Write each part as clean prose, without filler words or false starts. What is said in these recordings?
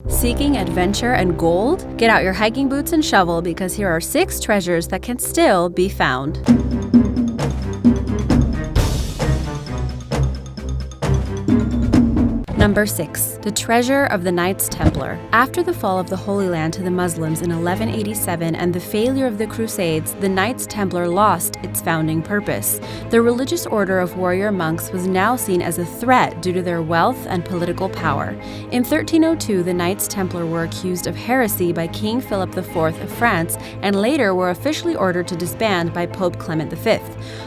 Seeking adventure and gold? Get out your hiking boots and shovel because here are 6 treasures that can still be found. Number 6. The Treasure of the Knights Templar. After the fall of the Holy Land to the Muslims in 1187 and the failure of the Crusades, the Knights Templar lost its founding purpose. The religious order of warrior monks was now seen as a threat due to their wealth and political power. In 1302, the Knights Templar were accused of heresy by King Phillip IV of France and later were officially ordered to disband by Pope Clement V.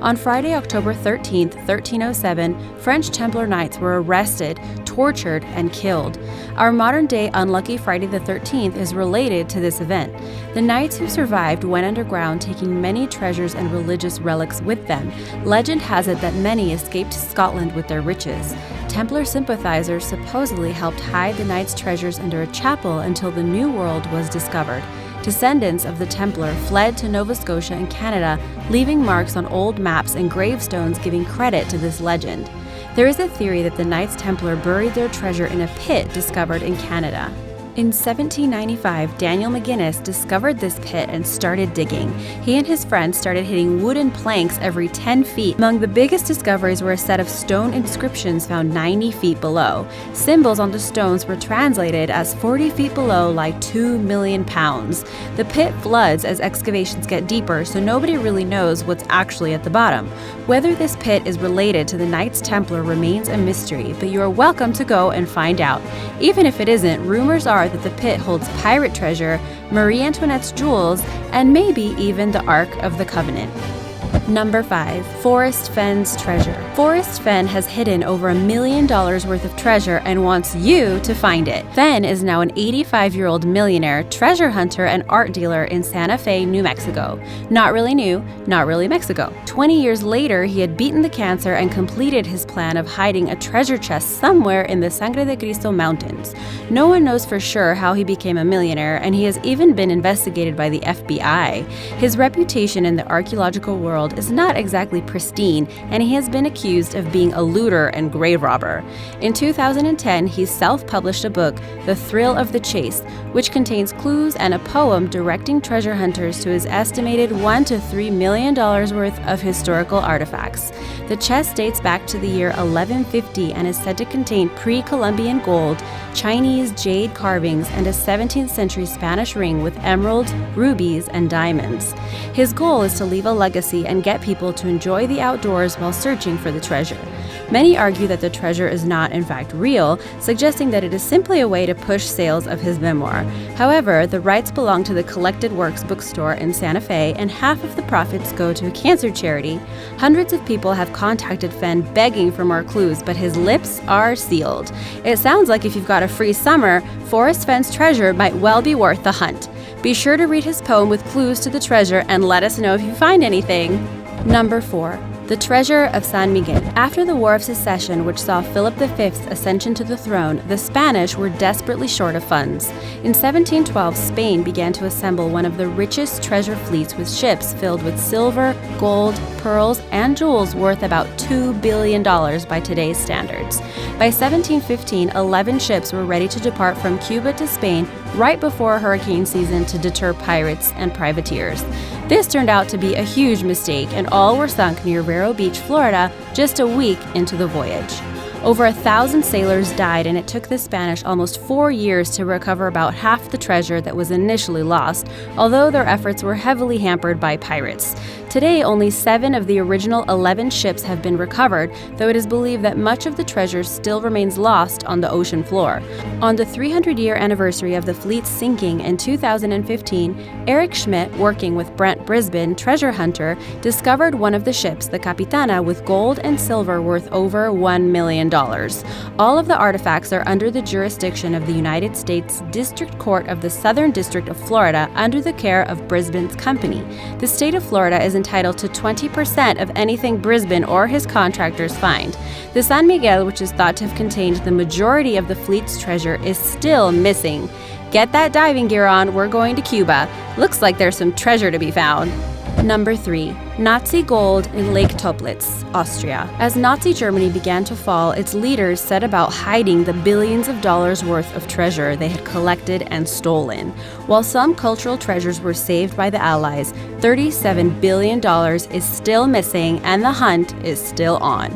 On Friday, October 13, 1307, French Templar Knights were arrested, tortured, and killed. Our modern-day unlucky Friday the 13th is related to this event. The knights who survived went underground, taking many treasures and religious relics with them. Legend has it that many escaped to Scotland with their riches. Templar sympathizers supposedly helped hide the knights' treasures under a chapel until the New World was discovered. Descendants of the Templar fled to Nova Scotia and Canada, leaving marks on old maps and gravestones giving credit to this legend. There is a theory that the Knights Templar buried their treasure in a pit discovered in Canada. In 1795, Daniel McGinnis discovered this pit and started digging. He and his friends started hitting wooden planks every 10 feet. Among the biggest discoveries were a set of stone inscriptions found 90 feet below. Symbols on the stones were translated as 40 feet below lie 2 million pounds. The pit floods as excavations get deeper, so nobody really knows what's actually at the bottom. Whether this pit is related to the Knights Templar remains a mystery, but you are welcome to go and find out. Even if it isn't, rumors are that the pit holds pirate treasure, Marie Antoinette's jewels, and maybe even the Ark of the Covenant. Number 5. Forrest Fenn's treasure. Forrest Fenn has hidden over $1 million worth of treasure and wants you to find it. Fenn is now an 85-year-old millionaire, treasure hunter, and art dealer in Santa Fe, New Mexico. Not really new, not really Mexico. 20 years later, he had beaten the cancer and completed his plan of hiding a treasure chest somewhere in the Sangre de Cristo Mountains. No one knows for sure how he became a millionaire, and he has even been investigated by the FBI. His reputation in the archaeological world is not exactly pristine, and he has been accused of being a looter and grave robber. In 2010, he self-published a book, The Thrill of the Chase, which contains clues and a poem directing treasure hunters to his estimated $1 to $3 million worth of historical artifacts. The chest dates back to the year 1150 and is said to contain pre-Columbian gold, Chinese jade carvings, and a 17th century Spanish ring with emeralds, rubies, and diamonds. His goal is to leave a legacy and get people to enjoy the outdoors while searching for the treasure. Many argue that the treasure is not in fact real, suggesting that it is simply a way to push sales of his memoir. However, the rights belong to the Collected Works bookstore in Santa Fe, and half of the profits go to a cancer charity. Hundreds of people have contacted Fenn begging for more clues, but his lips are sealed. It sounds like if you've got a free summer, Forrest Fenn's treasure might well be worth the hunt. Be sure to read his poem with clues to the treasure and let us know if you find anything. Number 4. The Treasure of San Miguel. After the War of Secession, which saw Philip V's ascension to the throne, the Spanish were desperately short of funds. In 1712, Spain began to assemble one of the richest treasure fleets with ships filled with silver, gold, pearls, and jewels worth about $2 billion by today's standards. By 1715, 11 ships were ready to depart from Cuba to Spain right before hurricane season to deter pirates and privateers. This turned out to be a huge mistake, and all were sunk near Vero Beach, Florida, just a week into the voyage. Over 1,000 sailors died, and it took the Spanish almost 4 years to recover about half the treasure that was initially lost, although their efforts were heavily hampered by pirates. Today, only 7 of the original 11 ships have been recovered, though it is believed that much of the treasure still remains lost on the ocean floor. On the 300-year anniversary of the fleet's sinking in 2015, Eric Schmidt, working with Brent Brisbane, treasure hunter, discovered one of the ships, the Capitana, with gold and silver worth over $1 million. All of the artifacts are under the jurisdiction of the United States District Court of the Southern District of Florida under the care of Brisbane's company. The state of Florida is entitled to 20% of anything Brisbane or his contractors find. The San Miguel, which is thought to have contained the majority of the fleet's treasure, is still missing. Get that diving gear on, we're going to Cuba. Looks like there's some treasure to be found. Number 3. Nazi gold in Lake Toplitz, Austria. As Nazi Germany began to fall, its leaders set about hiding the billions of dollars worth of treasure they had collected and stolen. While some cultural treasures were saved by the Allies, $37 billion is still missing and the hunt is still on.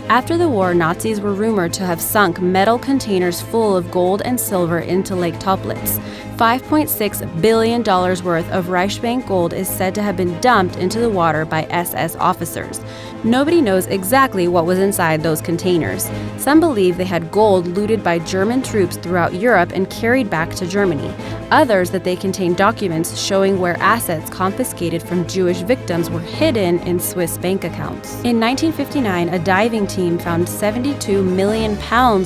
After the war, Nazis were rumored to have sunk metal containers full of gold and silver into Lake Toplitz. $5.6 billion worth of Reichsbank gold is said to have been dumped into the water by SS officers. Nobody knows exactly what was inside those containers. Some believe they had gold looted by German troops throughout Europe and carried back to Germany. Others that they contained documents showing where assets confiscated from Jewish victims were hidden in Swiss bank accounts. In 1959, a diving team found £72 million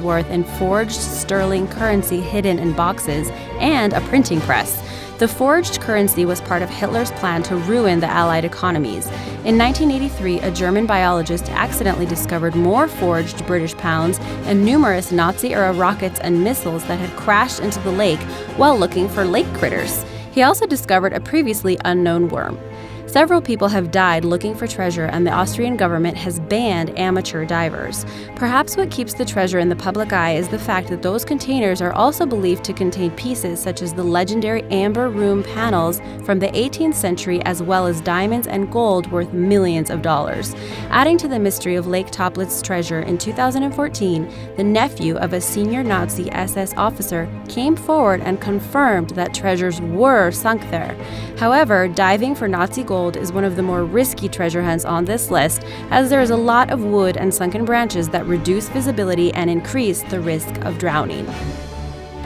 worth in forged sterling currency hidden in boxes and a printing press. The forged currency was part of Hitler's plan to ruin the Allied economies. In 1983, a German biologist accidentally discovered more forged British pounds and numerous Nazi-era rockets and missiles that had crashed into the lake while looking for lake critters. He also discovered a previously unknown worm. Several people have died looking for treasure, and the Austrian government has banned amateur divers. Perhaps what keeps the treasure in the public eye is the fact that those containers are also believed to contain pieces such as the legendary amber room panels from the 18th century, as well as diamonds and gold worth millions of dollars. Adding to the mystery of Lake Toplitz treasure, in 2014, the nephew of a senior Nazi SS officer came forward and confirmed that treasures were sunk there. However, diving for Nazi gold is one of the more risky treasure hunts on this list, as there is a lot of wood and sunken branches that reduce visibility and increase the risk of drowning.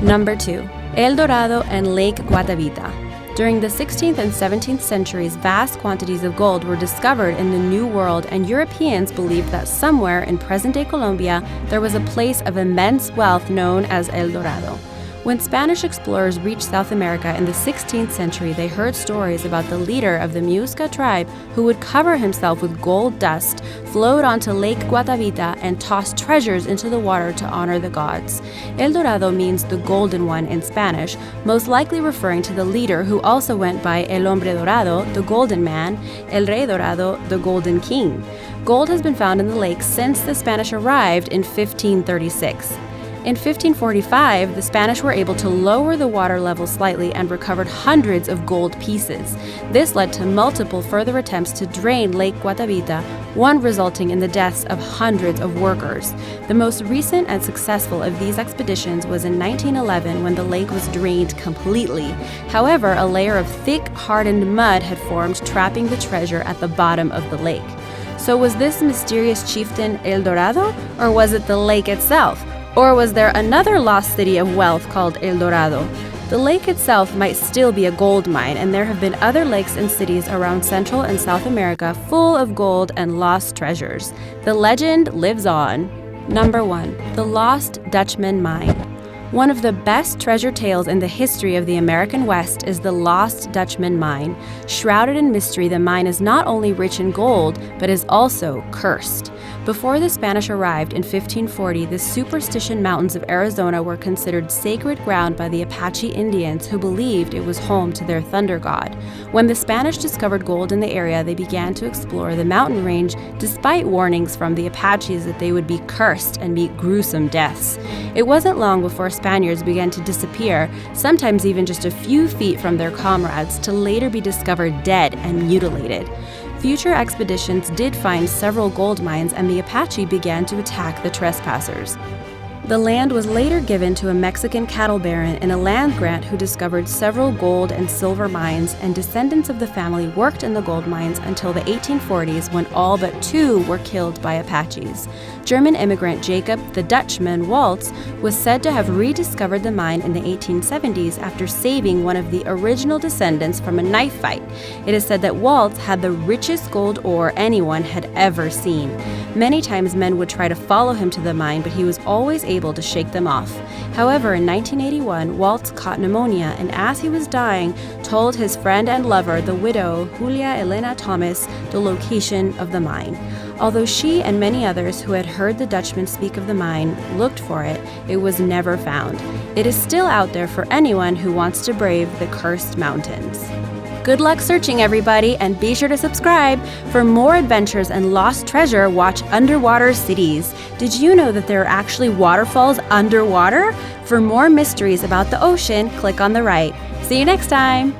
Number 2. El Dorado and Lake Guatavita. During the 16th and 17th centuries, vast quantities of gold were discovered in the New World, and Europeans believed that somewhere in present-day Colombia there was a place of immense wealth known as El Dorado. When Spanish explorers reached South America in the 16th century, they heard stories about the leader of the Muisca tribe who would cover himself with gold dust, float onto Lake Guatavita, and toss treasures into the water to honor the gods. El Dorado means the golden one in Spanish, most likely referring to the leader who also went by El Hombre Dorado, the golden man, El Rey Dorado, the golden king. Gold has been found in the lake since the Spanish arrived in 1536. In 1545, the Spanish were able to lower the water level slightly and recovered hundreds of gold pieces. This led to multiple further attempts to drain Lake Guatavita, one resulting in the deaths of hundreds of workers. The most recent and successful of these expeditions was in 1911, when the lake was drained completely. However, a layer of thick, hardened mud had formed, trapping the treasure at the bottom of the lake. So was this mysterious chieftain El Dorado, or was it the lake itself? Or was there another lost city of wealth called El Dorado? The lake itself might still be a gold mine, and there have been other lakes and cities around Central and South America full of gold and lost treasures. The legend lives on. Number 1. The Lost Dutchman Mine. One of the best treasure tales in the history of the American West is the Lost Dutchman Mine. Shrouded in mystery, the mine is not only rich in gold, but is also cursed. Before the Spanish arrived in 1540, the Superstition Mountains of Arizona were considered sacred ground by the Apache Indians, who believed it was home to their thunder god. When the Spanish discovered gold in the area, they began to explore the mountain range, despite warnings from the Apaches that they would be cursed and meet gruesome deaths. It wasn't long before Spaniards began to disappear, sometimes even just a few feet from their comrades, to later be discovered dead and mutilated. Future expeditions did find several gold mines, and the Apache began to attack the trespassers. The land was later given to a Mexican cattle baron in a land grant who discovered several gold and silver mines, and descendants of the family worked in the gold mines until the 1840s, when all but 2 were killed by Apaches. German immigrant Jacob the Dutchman Waltz was said to have rediscovered the mine in the 1870s after saving one of the original descendants from a knife fight. It is said that Waltz had the richest gold ore anyone had ever seen. Many times men would try to follow him to the mine, but he was always able to shake them off. However, in 1981, Waltz caught pneumonia, and as he was dying, told his friend and lover, the widow Julia Elena Thomas, the location of the mine. Although she and many others who had heard the Dutchman speak of the mine looked for it, it was never found. It is still out there for anyone who wants to brave the cursed mountains. Good luck searching, everybody, and be sure to subscribe. For more adventures and lost treasure, watch Underwater Cities. Did you know that there are actually waterfalls underwater? For more mysteries about the ocean, click on the right. See you next time!